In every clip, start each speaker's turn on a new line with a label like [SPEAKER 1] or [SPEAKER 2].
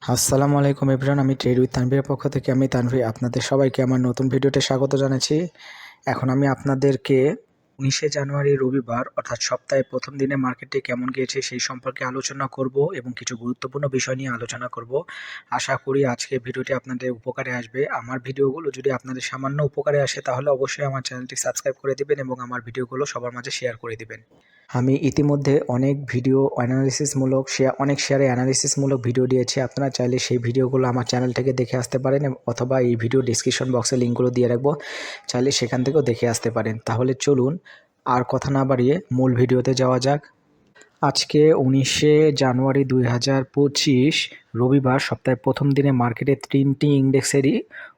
[SPEAKER 1] আসসালামু আলাইকুম এভরিওয়ান, আমি ট্রেড উইথ তানভীরের পক্ষ থেকে আমি তানভীর আপনাদের সবাইকে আমার নতুন ভিডিওতে স্বাগত জানাচ্ছি। এখন আমি আপনাদেরকে 19শে জানুয়ারি রবিবার অর্থাৎ সপ্তাহের প্রথম দিনে মার্কেটটি কেমন গিয়েছে সেই সম্পর্কে আলোচনা করব এবং কিছু গুরুত্বপূর্ণ বিষয় নিয়ে আলোচনা করব। আশা করি আজকে ভিডিওটি আপনাদের উপকারে আসবে। আমার ভিডিওগুলো যদি আপনাদের সামান্য উপকারে আসে তাহলে অবশ্যই আমার চ্যানেলটি সাবস্ক্রাইব করে দিবেন এবং আমার ভিডিওগুলো সবার মাঝে শেয়ার করে দিবেন। আমি ইতিমধ্যে অনেক ভিডিও অ্যানালিসিসমূলক অনেক শেয়ারে অ্যানালিসিসমূলক ভিডিও দিয়েছি। আপনারা চাইলে সেই ভিডিওগুলো আমার চ্যানেল থেকে দেখে আসতে পারেন অথবা এই ভিডিও ডিসক্রিপশন বক্সে লিঙ্কগুলো দিয়ে রাখবো, চাইলে সেখান থেকেও দেখে আসতে পারেন। তাহলে চলুন আর কথা না বাড়িয়ে মূল ভিডিওতে যাওয়া যাক। আজকে 19শে জানুয়ারি 2025 রবিবার সপ্তাহের প্রথম দিনে মার্কেটে 3টি ইন্ডেক্সেরই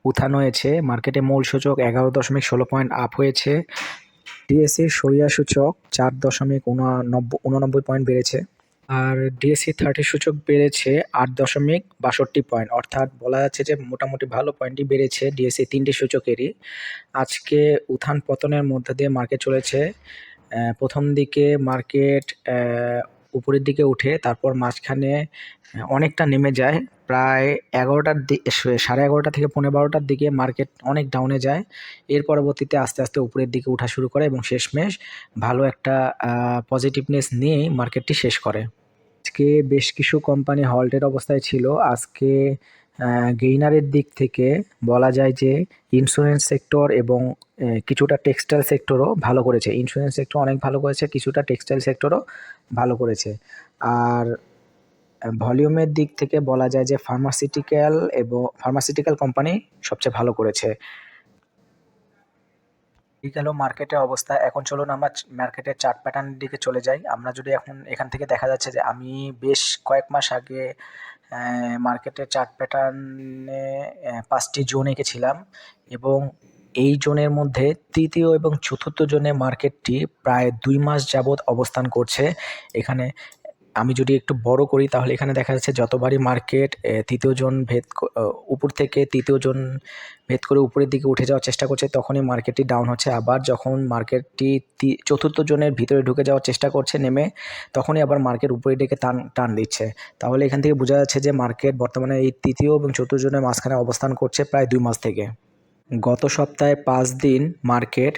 [SPEAKER 1] উত্থান হয়েছে। মার্কেটে মূল সূচক 11.16 পয়েন্ট আপ হয়েছে। ডিএসসি সরিয়া সূচক 4.89 পয়েন্ট বেড়েছে, আর ডিএসসি 30 সূচক বেড়েছে 8.62 পয়েন্ট, অর্থাৎ বলা যাচ্ছে যে মোটামুটি ভালো পয়েন্টই বেড়েছে ডিএসসি তিনটি সূচকেরই। আজকে উত্থান পতনের মধ্যে দিয়ে মার্কেট চলেছে। প্রথম দিকে মার্কেট উপরের দিকে উঠে তারপর মাঝখানে অনেকটা নেমে যায়, প্রায় 11:30 থেকে 11:15টার দিকে মার্কেট অনেক ডাউনে যায়। এর পরবর্তীতে আস্তে আস্তে উপরের দিকে ওঠা শুরু করে এবং শেষমেশ ভালো একটা পজিটিভনেস নিয়েই মার্কেটটি শেষ করে। আজকে বেশ কিছু কোম্পানি হল্টের অবস্থায় ছিল। আজকে গেইনারের দিক থেকে বলা যায় যে ইন্স্যুরেন্স সেক্টর এবং কিছুটা টেক্সটাইল সেক্টরও ভালো করেছে। ইন্স্যুরেন্স সেক্টর অনেক ভালো করেছে, কিছুটা টেক্সটাইল সেক্টরও ভালো করেছে। আর ভলিউমের দিক থেকে বলা যায় যে ফার্মাসিউটিক্যাল কোম্পানি সবচেয়ে ভালো করেছে। এই গেল মার্কেটের অবস্থা। এখন চলুন আমরা মার্কেটের চার্ট প্যাটার্নের দিকে চলে যাই। আমরা যদি এখান থেকে দেখা যাচ্ছে যে আমি বেশ কয়েক মাস আগে মার্কেটের চার্ট প্যাটার্নে 5টি জোন এঁকেছিলাম এবং এই জোনের মধ্যে তৃতীয় এবং চতুর্থ জোনে মার্কেটটি প্রায় 2 মাস যাবৎ অবস্থান করছে। এখানে আমি যদি একটু বড় করি তাহলে এখানে দেখা যাচ্ছে যতবারই মার্কেট তৃতীয় জোন উপর থেকে তৃতীয় জোন ভেদ করে উপরের দিকে উঠে যাওয়ার চেষ্টা করছে তখনই মার্কেটটি ডাউন হচ্ছে। আবার যখন মার্কেটটি চতুর্থ জোনের ভিতরে ঢুকে যাওয়ার চেষ্টা করছে নেমে, তখনই আবার মার্কেট উপরের দিকে টান দিচ্ছে। তাহলে এখান থেকে বোঝা যাচ্ছে যে মার্কেট বর্তমানে এই তৃতীয় এবং চতুর্থ জোনের মাঝখানে অবস্থান করছে প্রায় 2 মাস থেকে। গত সপ্তাহে 5 দিন মার্কেট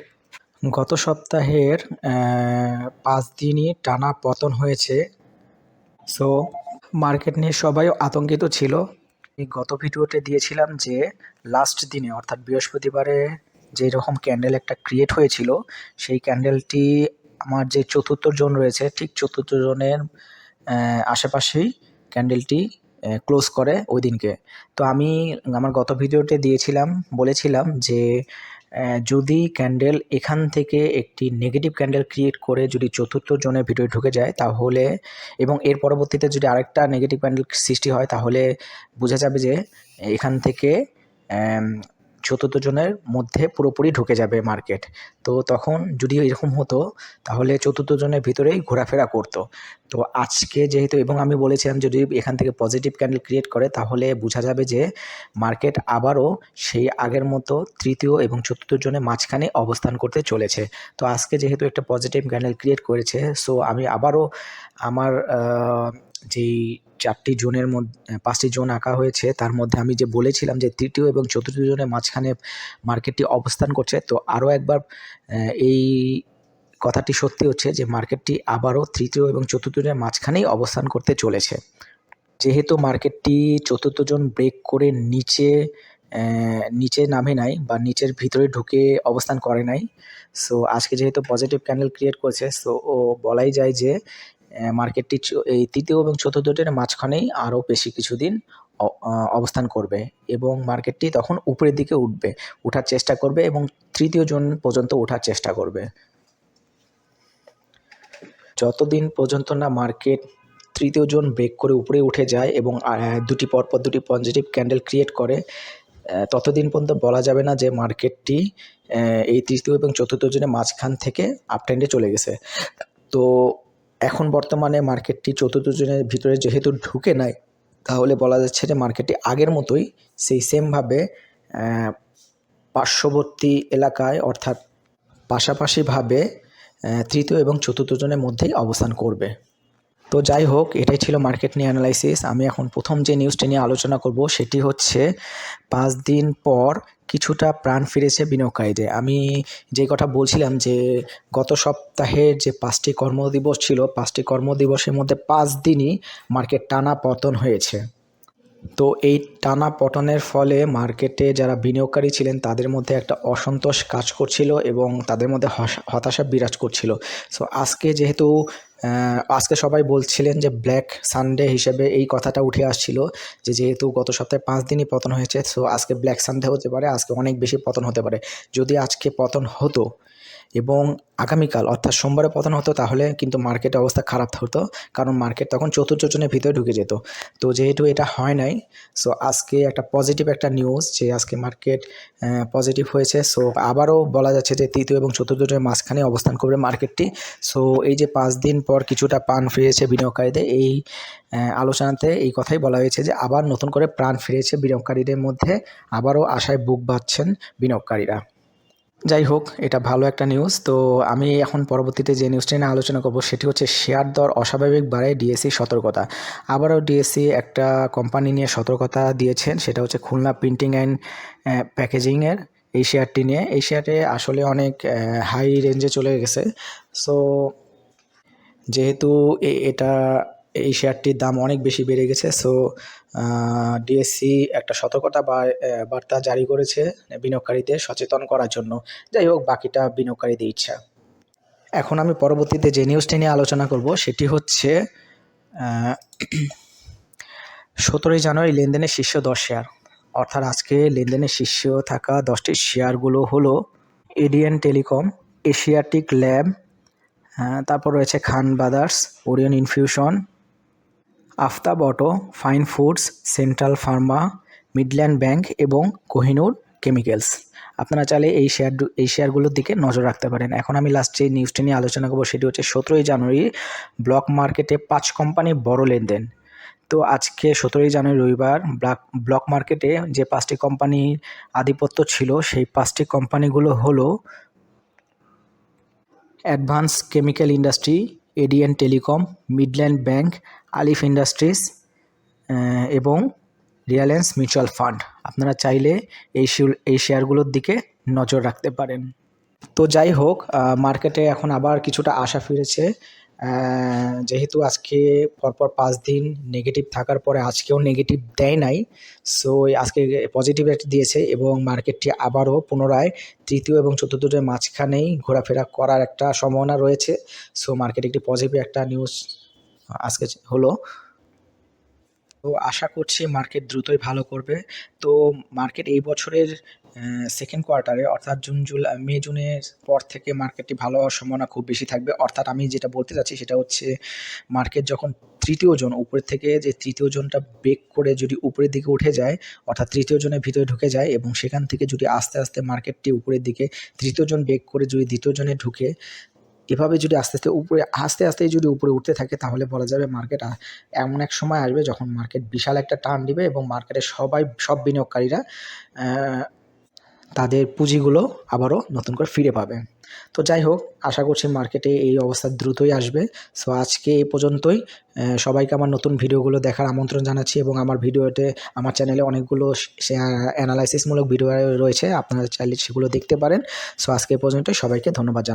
[SPEAKER 1] গত সপ্তাহের 5 দিনই টানা পতন হয়েছে। সো মার্কেট নিয়ে সবাই আতঙ্কিত ছিল। এই গত ভিডিওতে দিয়েছিলাম যে লাস্ট দিনে অর্থাৎ বৃহস্পতিবারে যে রকম ক্যান্ডেল একটা ক্রিয়েট হয়েছিল, সেই ক্যান্ডেলটি আমার যে চতুর্থ জোন রয়েছে ঠিক চতুর্থ জোনের আশেপাশেই ক্যান্ডেলটি ক্লোজ করে ওই দিনকে। তো আমি আমার গত ভিডিওতে বলেছিলাম যে যদি ক্যান্ডেল এখান থেকে একটি নেগেটিভ ক্যান্ডেল ক্রিয়েট করে যদি চতুর্থ জোনের ভিতরে ঢুকে যায় তাহলে, এবং এর পরবর্তীতে যদি আরেকটা নেগেটিভ ক্যান্ডেল সৃষ্টি হয় তাহলে বোঝা যাবে যে এখান থেকে চতুর্থ জোনের মধ্যে পুরোপুরি ঢুকে যাবে মার্কেট। তো তখন যদি এরকম হতো তাহলে চতুর্থ জোনের ভিতরেই ঘোরাফেরা করতো। তো আজকে যেহেতু, এবং আমি বলেছিলাম যদি এখান থেকে পজিটিভ ক্যান্ডেল ক্রিয়েট করে তাহলে বোঝা যাবে যে মার্কেট আবারও সেই আগের মতো তৃতীয় এবং চতুর্থ জোনের মাঝখানে অবস্থান করতে চলেছে। তো আজকে যেহেতু একটা পজিটিভ ক্যান্ডেল ক্রিয়েট করেছে, সো আমি আবারও আমার যেই 4টি জোনের মধ্যে 5টি জোন আঁকা হয়েছে তার মধ্যে আমি যে বলেছিলাম যে তৃতীয় এবং চতুর্থ জোনের মাঝখানে মার্কেটটি অবস্থান করছে, তো আরও একবার এই কথাটি সত্যি হচ্ছে যে মার্কেটটি আবারও তৃতীয় এবং চতুর্থ জোনের মাঝখানেই অবস্থান করতে চলেছে। যেহেতু মার্কেটটি চতুর্থ জোন ব্রেক করে নিচে নামে নাই বা নিচের ভিতরে ঢুকে অবস্থান করে নাই, সো আজকে যেহেতু পজিটিভ ক্যান্ডেল ক্রিয়েট করেছে, সো বলাই যায় যে মার্কেটটি এই তৃতীয় এবং চতুর্থ জোনের মাঝখানেই আরও বেশি কিছুদিন অবস্থান করবে এবং মার্কেটটি তখন উপরের দিকে ওঠার চেষ্টা করবে এবং তৃতীয় জোন পর্যন্ত ওঠার চেষ্টা করবে। যতদিন পর্যন্ত না মার্কেট তৃতীয় জোন ব্রেক করে উপরে উঠে যায় এবং পরপর দুটি পজিটিভ ক্যান্ডেল ক্রিয়েট করে, ততদিন পর্যন্ত বলা যাবে না যে মার্কেটটি এই তৃতীয় এবং চতুর্থ জোনের মাঝখান থেকে আপট্রেন্ডে চলে গেছে। তো এখন বর্তমানে মার্কেটটি চতুর্থ জোনের ভিতরে যেহেতু ঢুকে নাই, তাহলে বলা যাচ্ছে যে মার্কেটটি আগের মতোই সেই সেমভাবে পার্শ্ববর্তী এলাকায় অর্থাৎ পাশাপাশিভাবে তৃতীয় এবং চতুর্থ জোনের মধ্যেই অবস্থান করবে। তো যাই হোক, এটাই ছিল মার্কেট নিয়ে অ্যানালাইসিস। আমি এখন প্রথম যে নিউজটি নিয়ে আলোচনা করব সেটি হচ্ছে 5 দিন পর কিছুটা প্রাণ ফিরেছে বিনিয়োগকারীদের। আমি যেই কথা বলছিলাম যে গত সপ্তাহের যে 5টি কর্মদিবস ছিল, 5টি কর্মদিবসের মধ্যে 5 দিনই মার্কেট টানা পতন হয়েছে। তো এই টানা পতনের ফলে মার্কেটে যারা বিনিয়োগকারী ছিলেন তাদের মধ্যে একটা অসন্তোষ কাজ করছিল এবং তাদের মধ্যে হতাশা বিরাজ করছিল। সো আজকে যেহেতু আজকে সবাই বলছিলেন যে ব্ল্যাক সানডে হিসেবে এই কথাটা উঠে আসছিল যে যেহেতু গত সপ্তাহে 5 দিনই পতন হয়েছে, সো আজকে ব্ল্যাক সানডে হতে পারে, আজকে অনেক বেশি পতন হতে পারে। যদি আজকে পতন হতো এবং আগামীকাল অর্থাৎ সোমবারে পতন হতো তাহলে কিন্তু মার্কেটের অবস্থা খারাপ হতো, কারণ মার্কেট তখন চতুর্থ জনের ভিতরে ঢুকে যেত। তো যেহেতু এটা হয় নাই, সো আজকে একটা পজিটিভ একটা নিউজ যে আজকে মার্কেট পজিটিভ হয়েছে। সো আবারও বলা যাচ্ছে যে তৃতীয় এবং চতুর্থ জনের মাঝখানে অবস্থান করবে মার্কেটটি। সো এই যে 5 দিন পর কিছুটা প্রাণ ফিরেছে বিনিয়োগকারীদের, এই আলোচনাতে এই কথাই বলা হয়েছে যে আবার নতুন করে প্রাণ ফিরেছে বিনিয়োগকারীদের মধ্যে, আবারও আশায় বুক বাঁধছেন বিনিয়োগকারীরা। যাই হোক, এটা ভালো একটা নিউজ। তো আমি এখন পরবর্তীতে যে নিউজটি নিয়ে আলোচনা করব সেটি হচ্ছে শেয়ার দর অস্বাভাবিক বাড়ায় ডিএসসি সতর্কতা। আবারও ডিএসসি একটা কোম্পানি নিয়ে সতর্কতা দিয়েছেন, সেটা হচ্ছে খুলনা প্রিন্টিং অ্যান্ড প্যাকেজিংয়ের এই শেয়ারটি নিয়ে। এই শেয়ারে আসলে অনেক হাই রেঞ্জে চলে গেছে। সো যেহেতু এটা এই শেয়ারটির দাম অনেক বেশি বেড়ে গেছে, সো ডিএসসি একটা সতর্কতা বার্তা জারি করেছে বিনিয়োগকারীদের সচেতন করার জন্য। যাই হোক, বাকিটা বিনিয়োগকারীদের ইচ্ছা। এখন আমি পরবর্তীতে যে নিউজটি নিয়ে আলোচনা করব সেটি হচ্ছে 17ই জানুয়ারি লেনদেনের শীর্ষ 10 শেয়ার, অর্থাৎ আজকে লেনদেনের শীর্ষ থাকা 10টি শেয়ারগুলো হলো এডিয়ান টেলিকম, এশিয়াটিক ল্যাব, তারপর রয়েছে Khan brothers, Orion infusion, Aftab auto, fine foods, central pharma, midland bank এবং কোহিনুর কেমিক্যালস। আপনারা চাইলে এই শেয়ারগুলোর দিকে নজর রাখতে পারেন। এখন আমি লাস্ট যে নিউজটি নিয়ে আলোচনা করবো সেটি হচ্ছে 17ই জানুয়ারি ব্লক মার্কেটে 5 কোম্পানি বড় লেনদেন। তো আজকে 17ই জানুয়ারি রবিবার ব্লক মার্কেটে যে 5টি কোম্পানির আধিপত্য ছিল সেই 5টি কোম্পানিগুলো হলো advance chemical industry, এডিয়ান telecom, Midland bank, আলিফ ইন্ডাস্ট্রিজ এবং রিলায়েন্স মিউচুয়াল ফান্ড। আপনারা চাইলে এই শেয়ারগুলোর দিকে নজর রাখতে পারেন। তো যাই হোক, মার্কেটে এখন আবার কিছুটা আশা ফিরেছে, যেহেতু আজকে পরপর 5 দিন নেগেটিভ থাকার পরে আজকেও নেগেটিভ দেয় নাই। সো আজকে পজিটিভ একটা দিয়েছে এবং মার্কেটটি আবারও পুনরায় তৃতীয় এবং চতুর্থের মাঝখানেই ঘোরাফেরা করার একটা সম্ভাবনা রয়েছে। সো মার্কেটে একটি পজিটিভ একটা নিউজ আজকে হলো। তো আশা করছি মার্কেট দ্রুতই ভালো করবে। তো মার্কেট এই বছরের সেকেন্ড কোয়ার্টারে অর্থাৎ মে জুনের পর থেকে মার্কেটটি ভালো হওয়ার সম্ভাবনা খুব বেশি থাকবে। অর্থাৎ আমি যেটা বলতে চাচ্ছি সেটা হচ্ছে মার্কেট যখন তৃতীয় জোন উপরের থেকে যে তৃতীয় জোনটা ব্রেক করে যদি উপরের দিকে উঠে যায়, অর্থাৎ তৃতীয় জোনের ভিতরে ঢুকে যায় এবং সেখান থেকে যদি আস্তে আস্তে মার্কেটটি উপরের দিকে তৃতীয় জোন ব্রেক করে যদি দ্বিতীয় জোনে ঢুকে, এভাবে যদি আস্তে আস্তে যদি উপরে উঠতে থাকে তাহলে বলা যাবে মার্কেট এমন এক সময় আসবে যখন মার্কেট বিশাল একটা টার্ন দিবে এবং মার্কেটের সব বিনিয়োগকারীরা তাদের পুঁজিগুলো আবারও নতুন করে ফিরে পাবে। তো যাই হোক, আশা করছি মার্কেটে এই অবস্থা দ্রুতই আসবে। সো আজকে এই পর্যন্তই। সবাইকে আমার নতুন ভিডিওগুলো দেখার আমন্ত্রণ জানাচ্ছি এবং আমার চ্যানেলে অনেকগুলো অ্যানালাইসিসমূলক ভিডিও রয়েছে, আপনারা চাইলে সেগুলো দেখতে পারেন। সো আজকে এই পর্যন্তই, সবাইকে ধন্যবাদ জানাচ্ছি।